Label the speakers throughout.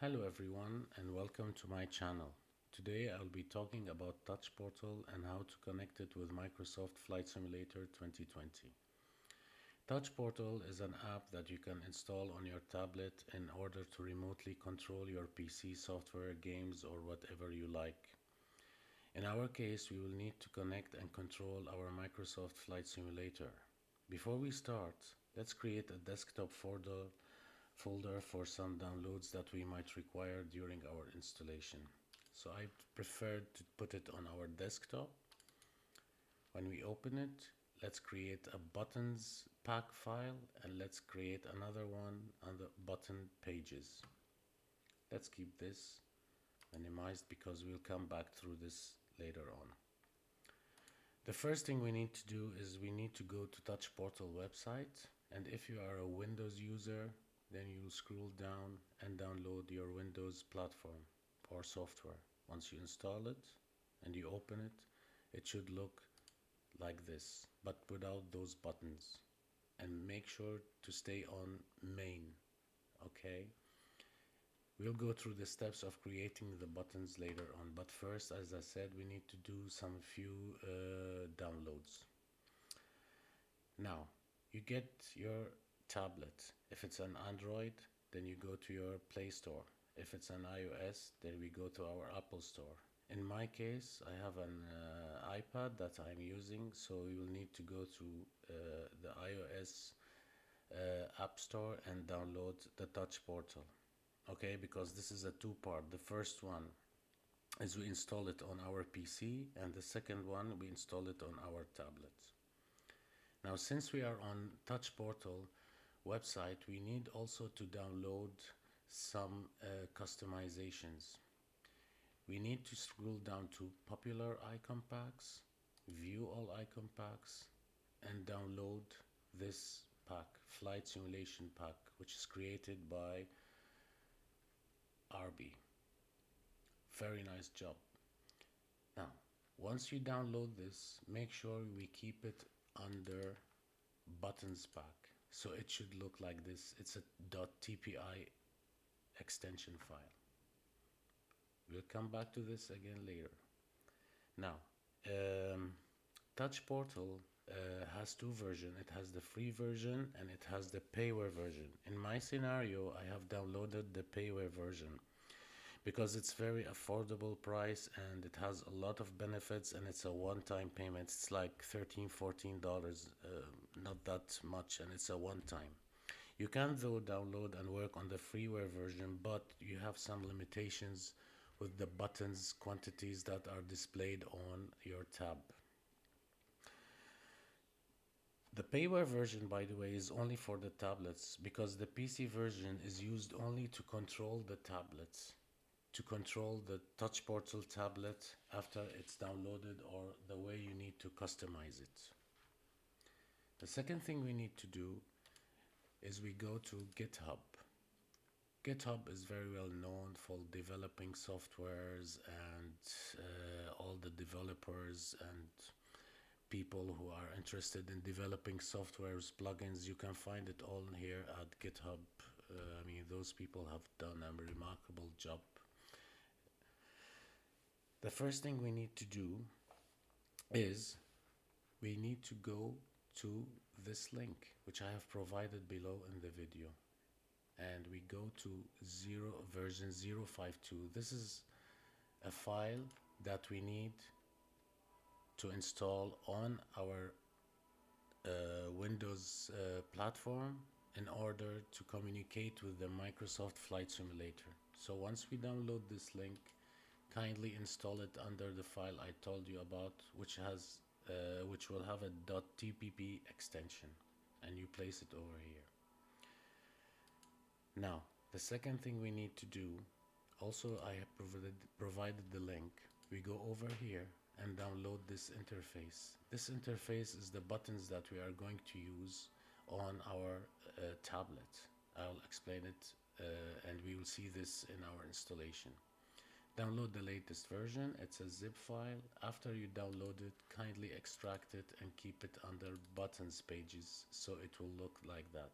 Speaker 1: Hello everyone and welcome to my channel. Today I'll be talking about Touch Portal and how to connect it with Microsoft Flight Simulator 2020. Touch Portal is an app that you can install on your tablet in order to remotely control your PC software, games or whatever you like. In our case, we will need to connect and control our Microsoft Flight Simulator. Before we start, let's create a desktop folder for some downloads that we might require during our installation. So I preferred to put it on our desktop. When we open it, let's create a buttons pack file and let's create another one on the button pages. Let's keep this minimized because we'll come back through this later on. The first thing we need to do is we need to go to Touch Portal website, and if you are a Windows user, then you'll scroll down and download your Windows platform or software. Once you install it and you open it, it should look like this, but without those buttons. And make sure to stay on main, okay? We'll go through the steps of creating the buttons later on, but first, as I said, we need to do some few downloads. Now, you get your tablet. If it's an Android, then you go to your Play Store. If it's an iOS, then we go to our Apple Store. In my case, I have an iPad that I'm using, so you will need to go to the iOS App Store and download the Touch Portal. Okay, because this is a two-part. The first one is we install it on our PC, and the second one we install it on our tablet. Now, since we are on Touch Portal website, we need also to download some customizations. We need to scroll down to Popular Icon Packs, View All Icon Packs, and download this pack, Flight Simulation Pack, which is created by RB. Very nice job. Now, once you download this, make sure we keep it under buttons pack. So it should look like this. It's a .tpi extension file. We'll come back to this again later. Now, Touch Portal has two versions. It has the free version and it has the payware version. In my scenario, I have downloaded the payware version because it's very affordable price and it has a lot of benefits, and it's a one-time payment. It's like $13-14, not that much, and it's a one-time. You can though download and work on the freeware version, but you have some limitations with the buttons quantities that are displayed on your tab. The payware version, by the way, is only for the tablets, because the PC version is used only to control the tablets, to control the Touch Portal tablet after it's downloaded, or the way you need to customize it. The second thing we need to do is we go to GitHub. GitHub is very well known for developing softwares, and all the developers and people who are interested in developing softwares, plugins, you can find it all here at GitHub. I mean, those people have done a remarkable job. The first thing we need to do is we need to go to this link, which I have provided below in the video, and we go to version 052. This is a file that we need to install on our Windows platform in order to communicate with the Microsoft Flight Simulator. So once we download this link, kindly install it under the file I told you about, which will have a .tpp extension, and you place it over here. Now, the second thing we need to do, also I have provided the link. We go over here and download this interface. This interface is the buttons that we are going to use on our tablet. I'll explain it and we will see this in our installation. Download the latest version. It's a zip file. After you download it, kindly extract it and keep it under buttons pages so it will look like that.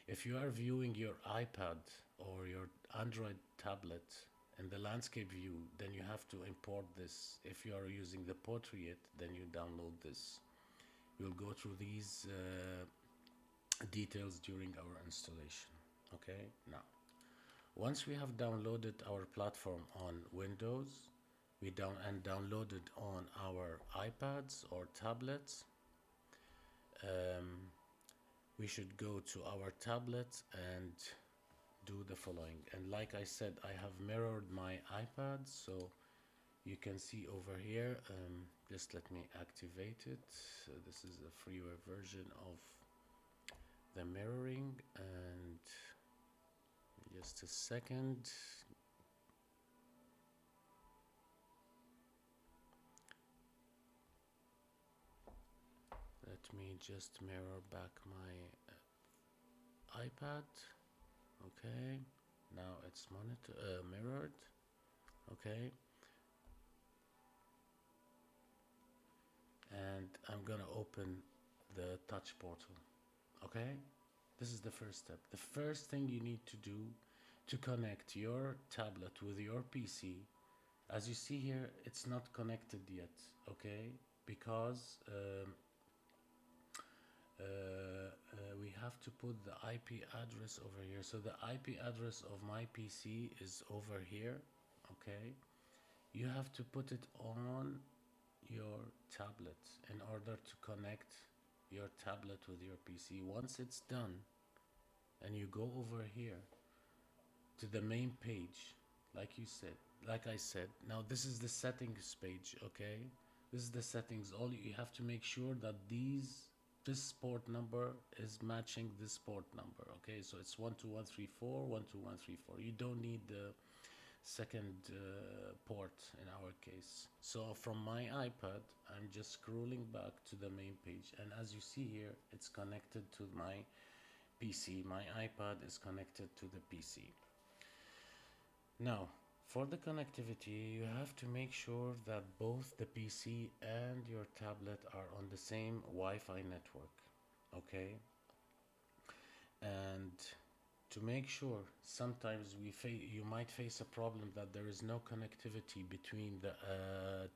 Speaker 1: If you are viewing your iPad or your Android tablet in the landscape view, then you have to import this. If you are using the portrait, then you download this. We'll go through these details during our installation. Okay, now once we have downloaded our platform on Windows, we downloaded on our iPads or tablets, um, we should go to our tablet and do the following. And like I said, I have mirrored my iPad, so you can see over here. Just let me activate it. So this is a freeware version of the mirroring, and just a second. Let me just mirror back my iPad. Okay, now it's mirrored. Okay, and I'm gonna open the touch portal. Okay, this is the first step. The first thing you need to do to connect your tablet with your PC, as you see here, it's not connected yet. Okay, because we have to put the IP address over here. So the IP address of my PC is over here. Okay, you have to put it on your tablet in order to connect your tablet with your PC. Once it's done, and you go over here to the main page, like I said, now this is the settings page. Okay, this is the settings. All you have to make sure that this port number is matching this port number. Okay, so it's 12134 12134. You don't need the second port in our case. So from my iPad, I'm just scrolling back to the main page, and as you see here, it's connected to my PC. My iPad is connected to the PC. Now, for the connectivity, you have to make sure that both the PC and your tablet are on the same Wi-Fi network. Okay, and to make sure, sometimes you might face a problem that there is no connectivity between the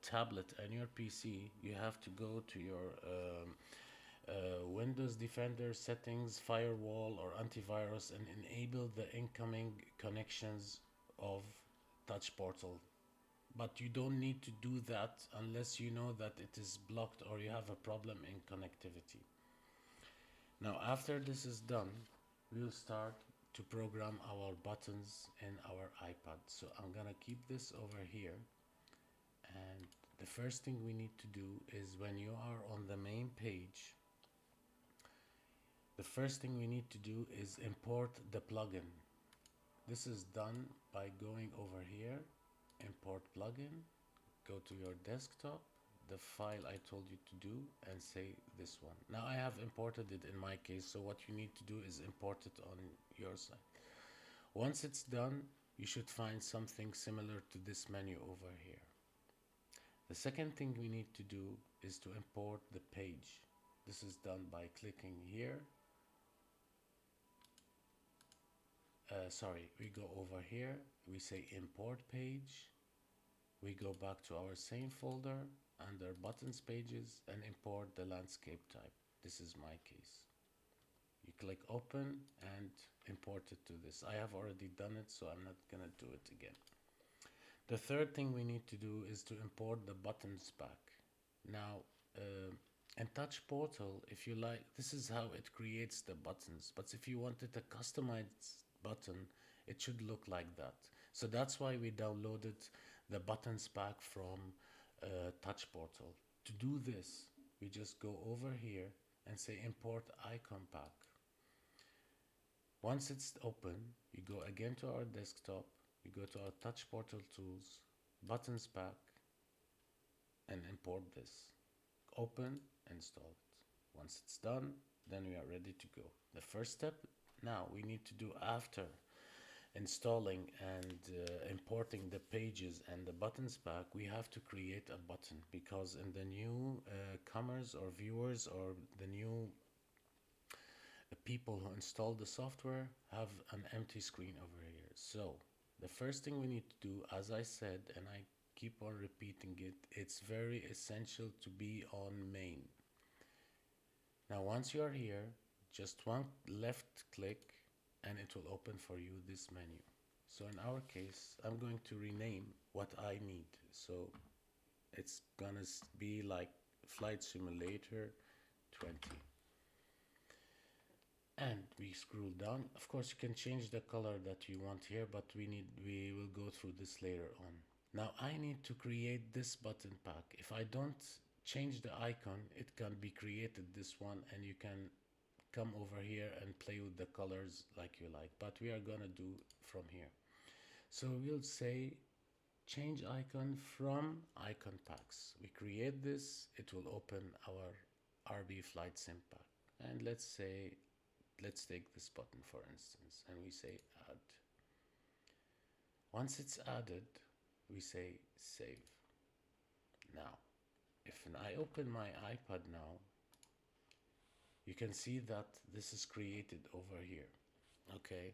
Speaker 1: tablet and your PC. You have to go to your Windows Defender settings, firewall, or antivirus, and enable the incoming connections of Touch Portal. But you don't need to do that unless you know that it is blocked or you have a problem in connectivity. Now, after this is done, we'll start to program our buttons in our iPad. So I'm gonna keep this over here, and the first thing we need to do is, when you are on the main page, the first thing we need to do is import the plugin. This is done by going over here, import plugin, go to your desktop, the file I told you to do, and say this one. Now I have imported it in my case, so what you need to do is import it on your side. Once it's done, you should find something similar to this menu over here. The second thing we need to do is to import the page. This is done by clicking here. We go over here, we say import page, we go back to our same folder under buttons pages and import the landscape type. This is my case. You click open and import it to this. I have already done it, so I'm not gonna do it again. The third thing we need to do is to import the buttons back. Now, in Touch Portal, if you like, this is how it creates the buttons. But if you wanted a customized button, it should look like that. So that's why we downloaded the buttons pack from Touch Portal. To do this, we just go over here and say import icon pack. Once it's open, you go again to our desktop, you go to our Touch Portal tools, buttons pack, and import this. Open, install it. Once it's done, then we are ready to go. The first step now we need to do, after installing and importing the pages and the buttons pack, we have to create a button, because in the new comers or viewers, or the new people who install the software have an empty screen over here. So the first thing we need to do, as I said, and I keep on repeating it, it's very essential to be on main. Now once you are here, just one left click and it will open for you this menu. So in our case, I'm going to rename what I need. So it's gonna be like Flight Simulator 20. And we scroll down. Of course, you can change the color that you want here, but we will go through this later on. Now I need to create this button pack. If I don't change the icon, it can be created this one, and you can come over here and play with the colors like you like, but we are gonna do from here. So we'll say change icon from icon packs. We create this, it will open our RB Flight Sim pack. And let's take this button for instance, and we say add. Once it's added, we say save. Now, if I open my iPad now, you can see that this is created over here. Okay.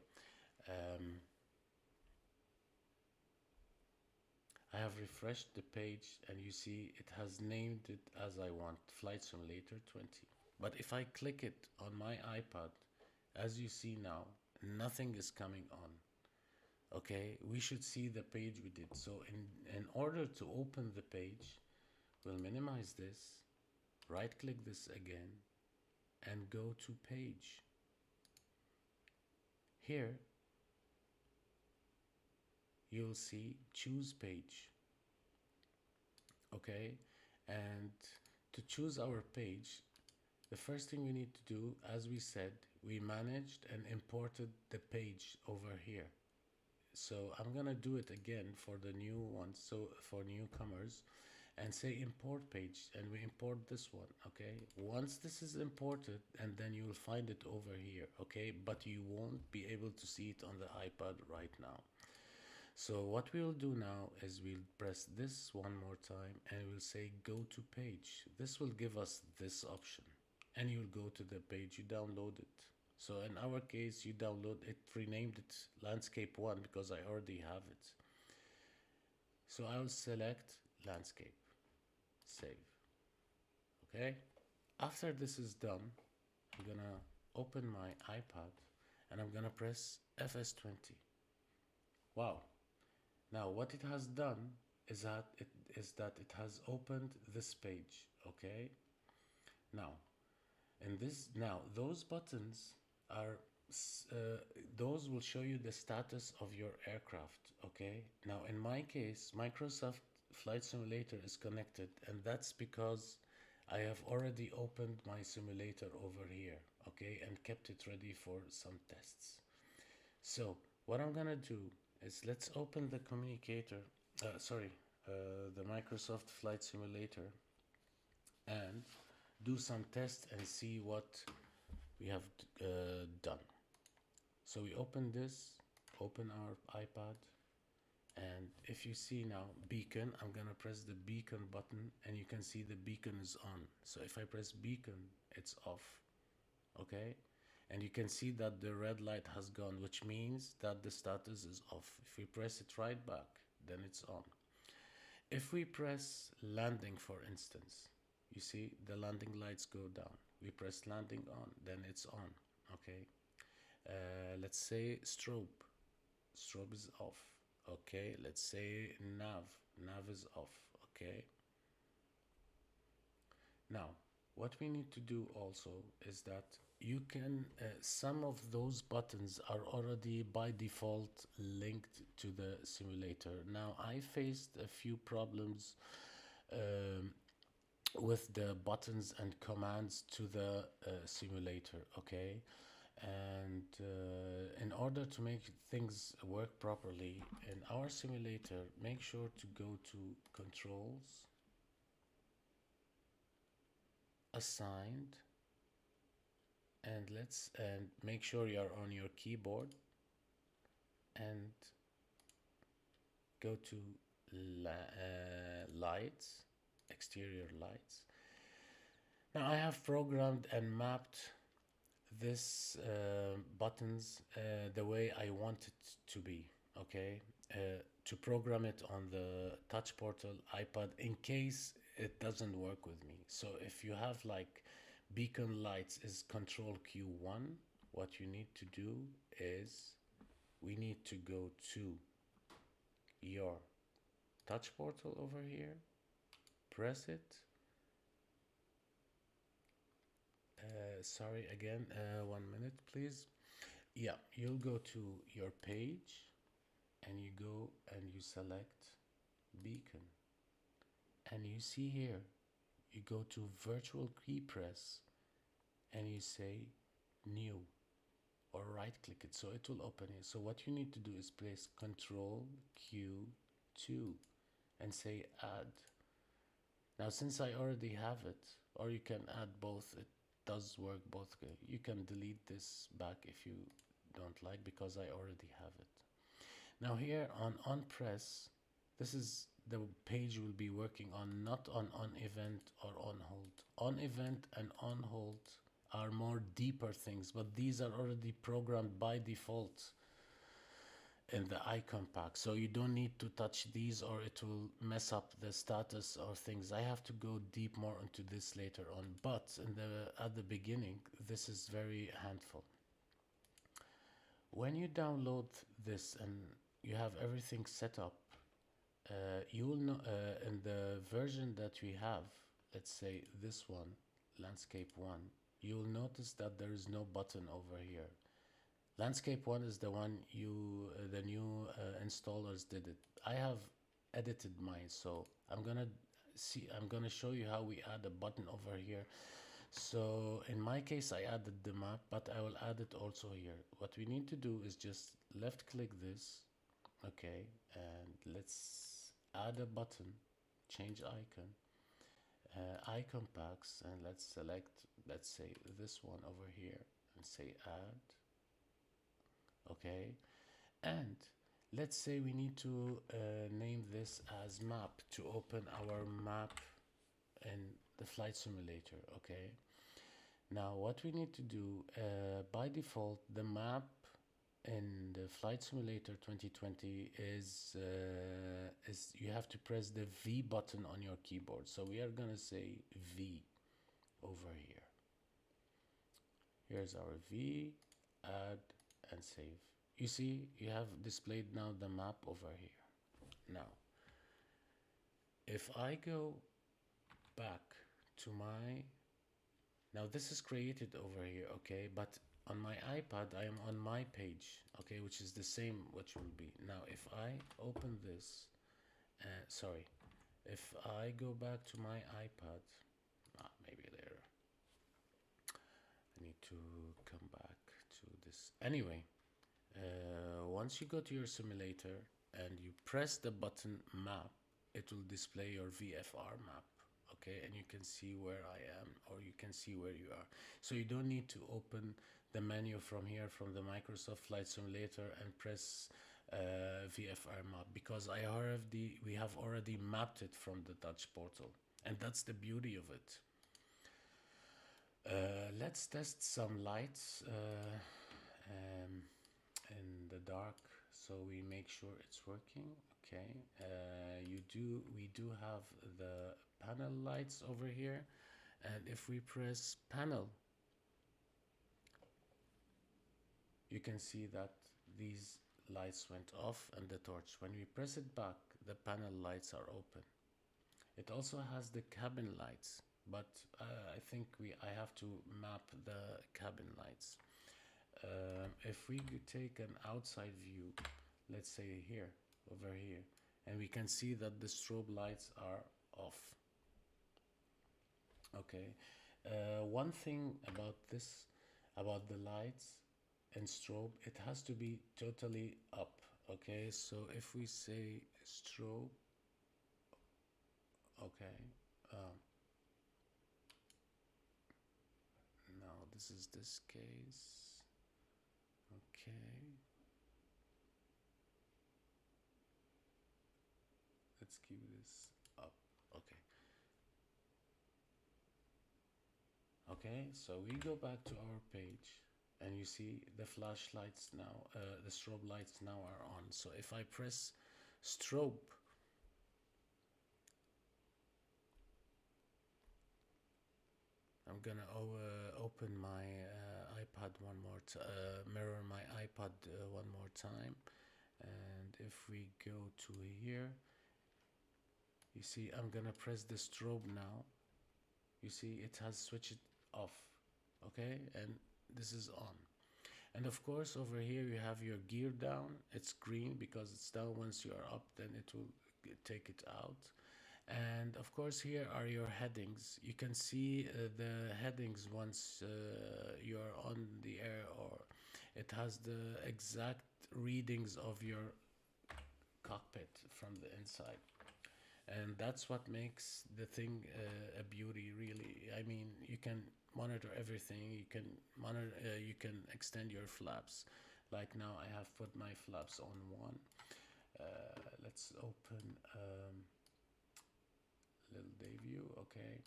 Speaker 1: I have refreshed the page and you see it has named it as I want, Flight Simulator 20. But if I click it on my iPad, as you see now, nothing is coming on. Okay, we should see the page we did. So in order to open the page, we'll minimize this, right click this again, and go to page. Here, you'll see choose page. Okay, and to choose our page, the first thing we need to do, as we said, we managed and imported the page over here. So I'm gonna do it again for the new ones, so for newcomers, and say import page, and we import this one. Okay, once this is imported, and then you will find it over here. Okay, but you won't be able to see it on the iPad right now. So what we'll do now is we'll press this one more time and we'll say go to page. This will give us this option, and you'll go to the page you downloaded. So in our case, you download it, renamed it Landscape 1 because I already have it. So I'll select Landscape, save. Okay, after this is done, I'm gonna open my iPad and I'm gonna press FS20. Wow. Now what it has done is that it has opened this page. Okay, now those buttons are those will show you the status of your aircraft. Okay, now in my case, Microsoft Flight Simulator is connected, and that's because I have already opened my simulator over here. Okay, and kept it ready for some tests. So what I'm gonna do is let's open the communicator, the Microsoft Flight Simulator, and do some tests and see what we have done. So we open this, open our iPad, and if you see now beacon, I'm gonna press the beacon button and you can see the beacon is on. So if I press beacon, it's off. Okay, and you can see that the red light has gone, which means that the status is off. If we press it right back, then it's on. If we press landing, for instance, you see the landing lights go down. We press landing on, then it's on. Okay, let's say strobe is off. Okay, let's say nav is off. Okay, now what we need to do also is that you can some of those buttons are already by default linked to the simulator. Now I faced a few problems with the buttons and commands to the simulator. Okay, and in order to make things work properly in our simulator, make sure to go to controls, assigned, and make sure you're on your keyboard and go to lights, exterior lights. Now I have programmed and mapped this buttons the way I want it to be, okay? To program it on the touch portal iPad in case it doesn't work with me. So if you have like beacon lights is Control Q1, what you need to do is we need to go to your touch portal over here, press it. Sorry again, 1 minute, please. Yeah, you'll go to your page and you go and you select beacon. And you see here, you go to virtual key press and you say new or right click it so it will open it. So what you need to do is place Control Q2 and say add. Now since I already have it, or you can add both, it does work both. You can delete this back if you don't like because I already have it. Now here on press, this is the page we'll be working on, not on event or on hold. On event and on hold are more deeper things, but these are already programmed by default in the icon pack, so you don't need to touch these or it will mess up the status or things. I have to go deep more into this later on, but at the beginning this is very handful. When you download this and you have everything set up, you will know in the version that we have, let's say this one, Landscape 1, you will notice that there is no button over here. Landscape 1 is the one the new installers did it. I have edited mine, so I'm gonna show you how we add a button over here. So in my case, I added the map, but I will add it also here. What we need to do is just left click this, okay, and let's add a button, change icon, icon packs, and let's select, let's say this one over here and say add. Okay, and let's say we need to name this as map to open our map in the flight simulator. Okay, now what we need to do, by default the map in the flight simulator 2020 is you have to press the V button on your keyboard. So we are gonna say V over here. Here's our V, add and save. You see, you have displayed now the map over here. Now, if I go back to now this is created over here, okay, but on my iPad I am on my page, okay, which is the same what will be. Now if I open this, sorry, if I go back to my iPad, maybe later, I need to come back to this. Anyway, once you go to your simulator and you press the button map, it will display your VFR map, okay, and you can see where I am, or you can see where you are. So you don't need to open the menu from here, from the Microsoft Flight Simulator, and press VFR map, because we have already mapped it from the touch portal, and that's the beauty of it. Let's test some lights in the dark, so we make sure it's working. Okay, we do have the panel lights over here, and if we press panel, you can see that these lights went off and the torch. When we press it back, the panel lights are open. It also has the cabin lights, but I think I have to map the cabin lights. If we take an outside view, let's say here, over here, and we can see that the strobe lights are off. Okay, one thing about this, about the lights and strobe, it has to be totally up. Okay, so if we say strobe, okay, now this is this case. Okay, let's keep this up. Okay, Okay, so we go back to our page and you see the flashlights now, the strobe lights now are on. So if I press strobe, I'm gonna open my iPad one more mirror my iPad one more time. And if we go to here, you see I'm gonna press the strobe now. You see it has switched off, okay, and this is on. And of course over here you have your gear down. It's green because it's down. Once you are up, then it will take it out. And of course here are your headings. You can see the headings once you're on the air, or it has the exact readings of your cockpit from the inside. And that's what makes the thing a beauty, really. I mean, you can monitor everything. You can monitor, you can extend your flaps. Like now I have put my flaps on one. Let's open little day view. Okay,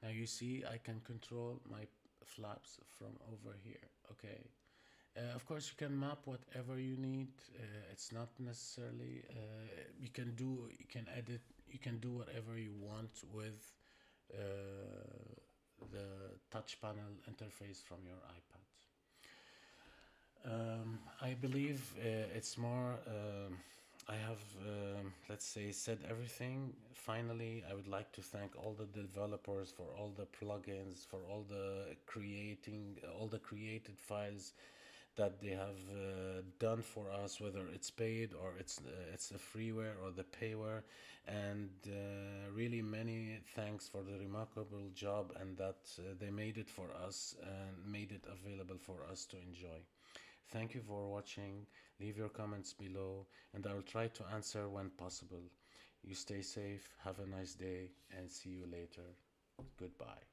Speaker 1: now you see I can control my flaps from over here. Okay, of course you can map whatever you need. It's not necessarily you can edit, you can do whatever you want with the touch panel interface from your iPad. I believe it's more. I have, let's say, said everything. Finally, I would like to thank all the developers for all the plugins, for all the all the created files that they have done for us, whether it's paid or it's the freeware or the payware. And really many thanks for the remarkable job, and that they made it for us and made it available for us to enjoy. Thank you for watching. Leave your comments below and I will try to answer when possible. You stay safe, have a nice day, and see you later. Goodbye.